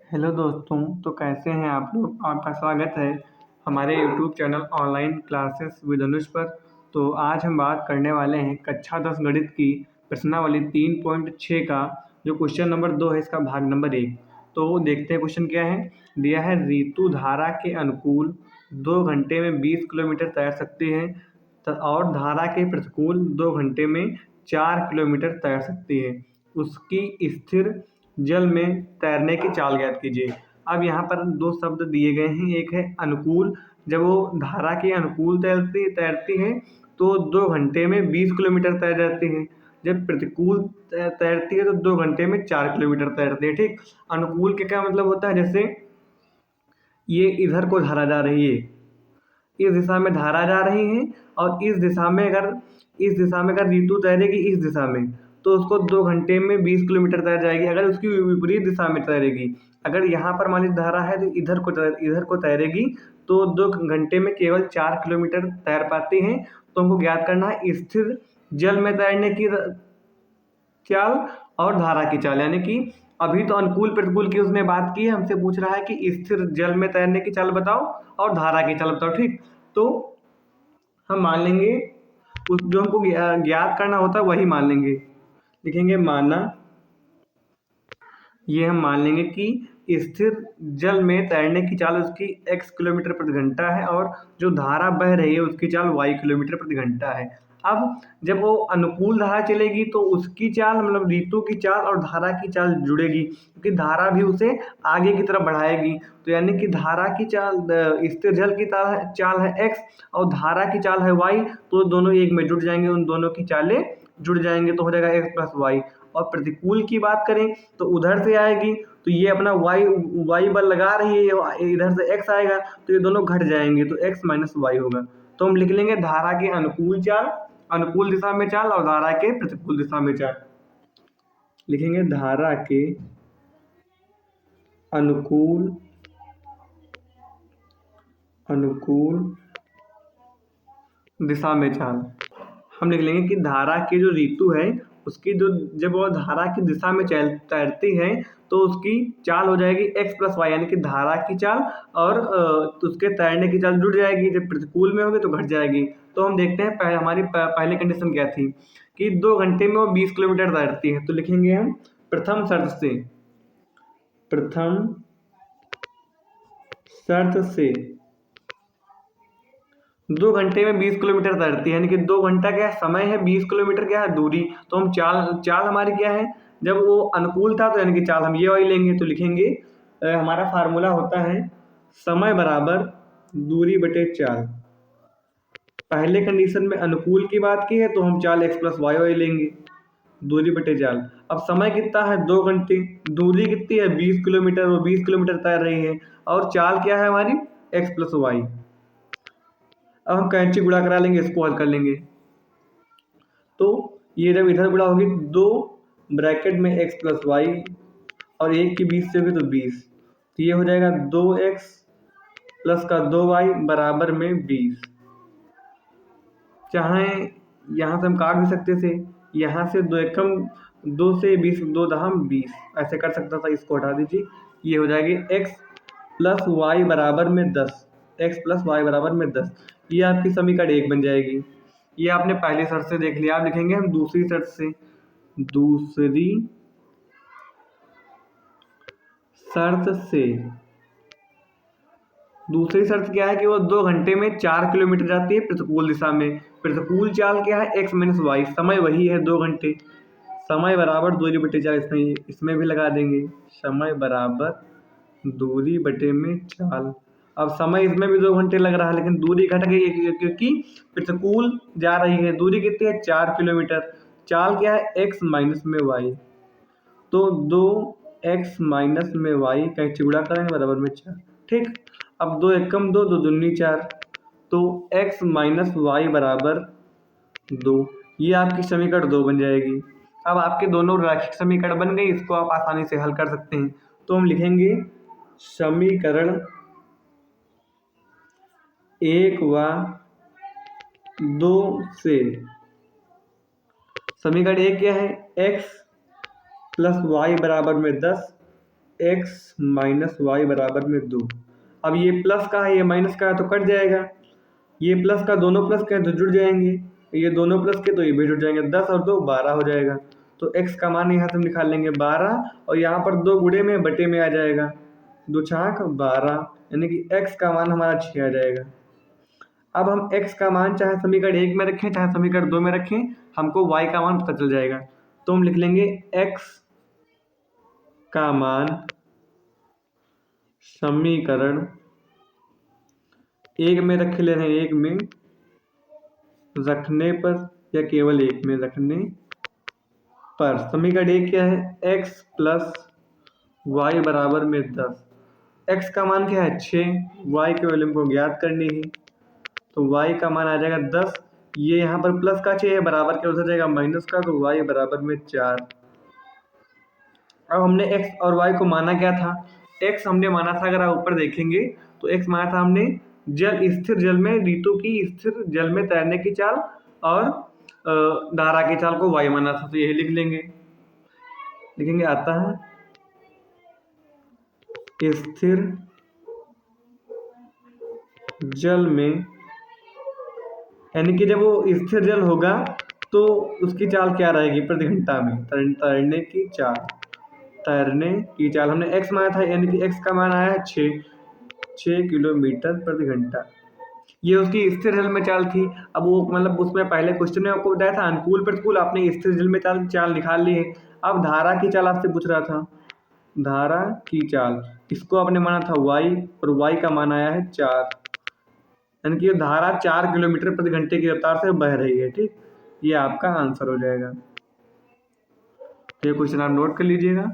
Hello दोस्तों, तो कैसे हैं आप लोग। आपका स्वागत है हमारे YouTube channel online classes with Anuj पर। तो आज हम बात करने वाले हैं कक्षा 10 गणित की प्रश्नावली 3.6 का जो क्वेश्चन नंबर 2 है, इसका भाग नंबर 1। तो देखते हैं क्वेश्चन क्या है। दिया है ऋतु धारा के अनुकूल 2 घंटे में 20 किलोमीटर तैर सकती है और धारा के प्रतिकूल 2 घंटे में 4 किलोमीटर तैर सकती है। उसकी स्थिर जल में तैरने की चाल ज्ञात कीजिए। अब यहाँ पर दो शब्द दिए गए हैं, एक है अनुकूल। जब वो धारा के अनुकूल तैरती है तो 2 घंटे में 20 किलोमीटर तैर जाती है। जब प्रतिकूल तैरती है तो 2 घंटे में 4 किलोमीटर तैरती है। ठीक, अनुकूल के क्या मतलब होता है, जैसे ये इधर को धारा जा रही है, इस दिशा में धारा जा रही है और इस दिशा में अगर ऋतु तैरेगी इस दिशा में, तो उसको 2 घंटे में 20 किलोमीटर तैर जाएगी। अगर उसकी विपरीत दिशा में तैरेगी, अगर यहाँ पर मान लीजिए धारा है तो इधर को तैरेगी तो 2 घंटे में केवल 4 किलोमीटर तैर पाती हैं। तो हमको ज्ञात करना है स्थिर जल में तैरने की चाल और धारा की चाल, यानी कि अभी तो अनुकूल प्रतिकूल की उसने बात की है, हमसे पूछ रहा है कि स्थिर जल में तैरने की चाल बताओ और धारा की चाल बताओ। ठीक, तो हम मान लेंगे उस जो हमको ज्ञात करना होता है वही मान लेंगे। लिखेंगे माना, ये हम मान लेंगे कि स्थिर जल में तैरने की चाल उसकी x किलोमीटर प्रति घंटा है और जो धारा बह रही है उसकी चाल y किलोमीटर प्रति घंटा है। अब जब वो अनुकूल धारा चलेगी तो उसकी चाल मतलब ऋतु की चाल और धारा की चाल जुड़ेगी, क्योंकि धारा भी उसे आगे की तरफ बढ़ाएगी। तो यानी कि धारा की चाल स्थिर जल की चाल है x और धारा की चाल है y, तो दोनों एक में जुड़ जाएंगे, उन दोनों की चालें जुड़ जाएंगे तो हो जाएगा x प्लस वाई। और प्रतिकूल की बात करें तो उधर से आएगी तो ये अपना y बल लगा रही है, इधर से x आएगा तो ये दोनों घट जाएंगे तो x माइनस वाई होगा। तो हम लिख लेंगे धारा के अनुकूल चाल, अनुकूल दिशा में चाल और धारा के प्रतिकूल दिशा में चाल। लिखेंगे धारा के अनुकूल दिशा में चाल। हम लिख लेंगे कि धारा की जो ऋतु है उसकी जो जब वो धारा की दिशा में तैरती है तो उसकी चाल हो जाएगी x प्लस वाई, यानी कि धारा की चाल और उसके तैरने की चाल जुड़ जाएगी। जब प्रतिकूल में होगी तो घट जाएगी। तो हम देखते हैं हमारी पहली कंडीशन क्या थी कि 2 घंटे में वो 20 किलोमीटर तैरती है। तो लिखेंगे हम प्रथम शर्त से 2 घंटे में 20 किलोमीटर तैरती है, यानी कि 2 घंटा क्या है समय है, 20 किलोमीटर क्या है दूरी। तो हम चाल हमारी क्या है, जब वो अनुकूल था तो यानी कि चाल हम ये वाली लेंगे। तो लिखेंगे हमारा फार्मूला होता है समय बराबर दूरी बटे चाल। पहले कंडीशन में अनुकूल की बात की है तो हम चाल x प्लस वाई लेंगे, दूरी बटे चाल। अब समय कितना है 2 घंटे, दूरी कितनी है 20 किलोमीटर, वो 20 किलोमीटर तैर रही है और चाल क्या है हमारी x प्लस वाई। अब हम कैंची गुणा करा लेंगे, इसको हल कर लेंगे। तो ये जब इधर गुणा होगी 2 ब्रैकेट में x प्लस वाई और 1 की 20 से होगी तो 20, तो ये हो जाएगा 2x प्लस का 2y बराबर में 20। चाहे यहाँ से हम काट भी सकते थे, यहाँ से 2 एकम 2 से 20, 2 दहम 20 ऐसे कर सकता था, इसको हटा दीजिए। ये हो जाएगी x प्लस वाई बराबर में 10, x प्लस वाई बराबर में 10। ये आपकी समीकरण 1 बन जाएगी। ये आपने पहली शर्त से देख लिया। अब लिखेंगे हम दूसरी शर्त से। दूसरी शर्त क्या है कि वो 2 घंटे में 4 किलोमीटर जाती है प्रतिकूल दिशा में। प्रतिकूल चाल क्या है x माइनस वाई, समय वही है 2 घंटे। समय बराबर दूरी बटे चाल, इसमें भी लगा देंगे समय बराबर दूरी बटे में चाल। अब समय इसमें भी 2 घंटे लग रहा है लेकिन दूरी घट गई क्योंकि प्रतिकूल जा रही है। दूरी कितनी है 4 किलोमीटर, चाल क्या है x माइनस में वाई, तो 2x माइनस में वाई का चिगुड़ा करेंगे बराबर में 4। ठीक, अब 2 एकम 2, 2 दूनी 4, तो x माइनस वाई बराबर 2। ये आपकी समीकरण 2 बन जाएगी। अब आपके दोनों रैखिक समीकरण बन गई, इसको आप आसानी से हल कर सकते हैं। तो हम लिखेंगे समीकरण 1 व 2 से समीकरण 1 क्या है x प्लस वाई बराबर में 10 एक्स माइनस वाई बराबर में 2। अब ये प्लस का है, ये माइनस का है तो कट जाएगा, ये प्लस का दोनों प्लस के हैं तो जुड़ जाएंगे, ये दोनों प्लस के तो ये भी जुड़ जाएंगे, 10 और 2 12 हो जाएगा। तो x का मान यहाँ से हम निकाल लेंगे 12 और यहाँ पर 2 गुणे में बटे में आ जाएगा, 2 छाक 12, यानी कि x का मान हमारा 6 आ जाएगा। अब हम x का मान चाहे समीकरण 1 में रखें चाहे समीकरण 2 में रखें, हमको y का मान पता चल जाएगा। तो हम लिख लेंगे x का मान समीकरण 1 में रख ले रहे हैं, 1 में रखने पर या केवल 1 में रखने पर समीकरण 1 क्या है, x प्लस वाई बराबर में 10। x का मान क्या है 6, y के वैल्यू को ज्ञात करनी है, तो y का मान आ जाएगा 10। ये यहाँ पर प्लस का 6 है, बराबर के उधर जाएगा माइनस का, तो y बराबर में 4। अब हमने x और y को माना क्या था, x हमने माना था, अगर आप ऊपर देखेंगे तो x माना था हमने स्थिर जल में ऋतु की स्थिर जल में तैरने की चाल, और धारा की चाल को y माना था, तो यही लिख लेंगे, लिखेंगे आता है स्थिर जल में, यानी कि जब वो स्थिर जल होगा तो उसकी चाल क्या रहेगी प्रति घंटा में, तैरने की चाल, तैरने की चाल हमने x माना था, यानी कि x का मान आया है 6 किलोमीटर प्रति घंटा। ये उसकी स्थिर जल में चाल थी। अब वो मतलब उसमें पहले क्वेश्चन में आपको बताया था अनुकूल प्रतिकूल, आपने स्थिर जल में चाल निकाल ली है। अब धारा की चाल आपसे पूछ रहा था, धारा की चाल, इसको आपने माना था y और y का मान आया है 4, यानी कि धारा 4 किलोमीटर प्रति घंटे की रफ्तार से बह रही है। ठीक, ये आपका आंसर हो जाएगा। तो ये क्वेश्चन आप नोट कर लीजिएगा।